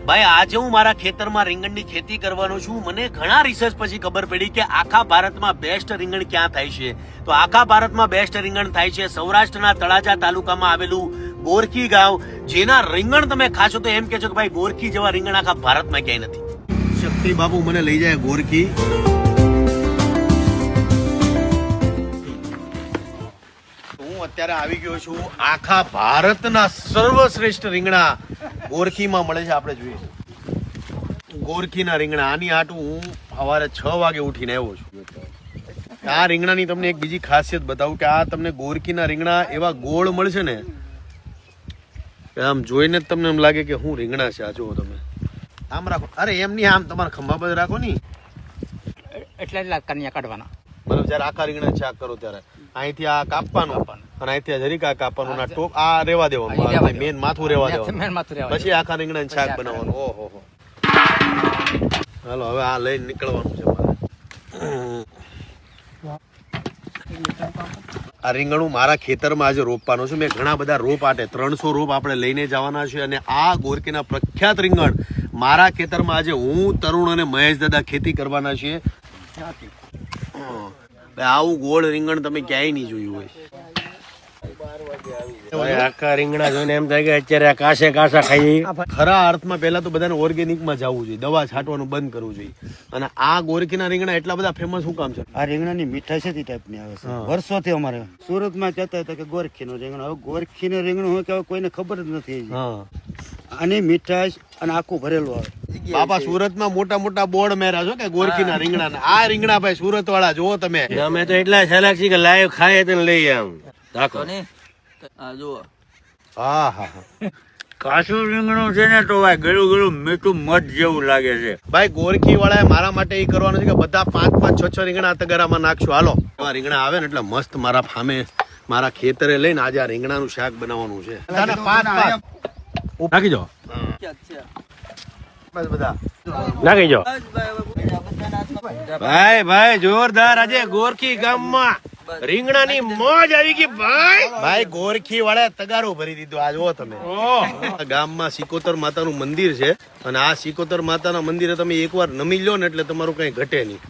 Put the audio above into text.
ભાઈ આજે હું મારા ખેતરમાં રીંગણની ખેતી કરવાનો છું. મને ઘણા રિસર્ચ પછી ખબર પડી કે આખા ભારતમાં બેસ્ટ રીંગણ ક્યાં થાય છે. તો આખા ભારતમાં બેસ્ટ રીંગણ થાય છે સૌરાષ્ટ્રના તળાજા તાલુકામાં આવેલું ગોરખી ગામ. જેના રીંગણ તમે ખાશો તો એમ કહેશો કે ભાઈ ગોરખી જેવા રીંગણ આખા ભારતમાં ક્યાંય નથી. શક્તિ બાબુ મને લઈ જાય ગોરખી. હું અત્યારે આવી ગયો છું આખા ભારતના સર્વશ્રેષ્ઠ રીંગણા ગોરખીમાં મળે છે. આપણે જોઈએ ગોરખીના રીંગણા. આની હાટું હું સવારે 6 વાગે ઉઠીને આવ્યો છું. આ રીંગણાની તમને એક બીજી ખાસિયત બતાવું કે આ તમને ગોરખીના રીંગણા એવા ગોળ મળશે ને આમ જોઈને જ તમને એમ લાગે કે હું રીંગણા છે. આ જુઓ તમે આમ રાખો. અરે એમ નહીં, આમ તમારા ખંભા પર રાખો ની એટલે કન્યા કાઢવાના. મતલબ જયારે આખા રીંગણા શાક કરો ત્યારે અહીંથી આ કાપવાનું અને અહીંથી જરીક આ કાપવાનું ના ટોપ આ રેવા દેવાનું, મેન માથું રેવા દેવાનું, પછી આખા રીંગણા શાક બનાવવાનું. ઓહો હો. હાલો હવે આ લઈને નીકળવાનું છે મારે. આ રીંગણું મારા ખેતરમાં આજે રોપવાનું છે. મેં ઘણા બધા રોપ આટે 300 રોપ આપણે લઈને જવાના છે. અને આ ગોરખીના પ્રખ્યાત રીંગણ મારા ખેતરમાં આજે હું, તરુણ અને મહેશ દાદા ખેતી કરવાના છીએ. આવું ગોળ રીંગણ તમે ક્યાંય નહીં જોયું હોય. આખા રીંગણા જોઈને એમ થાય કે અત્યારે કાસે કાસા ખાઈ. ખરા અર્થમાં પહેલા તો બધાને ઓર્ગેનિકમાં જવું જોઈએ, દવા છાંટવાનું બંધ કરવું જોઈએ. અને આ ગોરખીના રીંગણા એટલા બધા ફેમસ શું કામ છે? આ રીંગણાની મીઠાઈ છે તે ટાઈપની આવે છે. વર્ષોથી અમારે સુરતમાં કહેતા હતા કે ગોરખીનું રીંગણ. હવે ગોરખીનું રીંગણ હોય કે કોઈને ખબર જ નથી. આની મીઠાઈ અને આખું ભરેલું આવે. બાપા સુરતમાં મોટા મોટા બોર્ડ મેરા છો કે ગોરખીના રીંગણા. આ રીંગણા ભાઈ સુરત વાળા જોવો તમે. અમે તો એટલા છલાક છીએ કે લાઈવ ખાઈએ તો લઈ આમ રાખો. હા હા કાચું રીંગણું છે ને તો ભાઈ ગળું ગળું મીઠું મધ જેવું લાગે છે. ભાઈ ગોરખી વાળાએ મારા માટે એ કરવાનું છે કે બધા 5-5, 6-6 રીંગણા તગારામાં નાખશું. હાલો આ રીંગણા આવે ને એટલે મસ્ત મારા ફામે મારા ખેતરે લઈને આજે આ રીંગણાનું શાક બનાવવાનું છે. નાખી દો, બસ બધા નાખી દો. ભાઈ ભાઈ જોરદાર આજે ગોરખી ગામમાં રીંગણાની મોજ આવી ગઈ ભાઈ. ભાઈ ગોરખી વાળા તગારો ભરી દીધો. આ જુઓ તમે ગામમાં સિકોતર માતાનું મંદિર છે અને આ સિકોતર માતાના મંદિરે તમે એકવાર નમી લો ને એટલે તમારું કઈ ઘટે નહીં.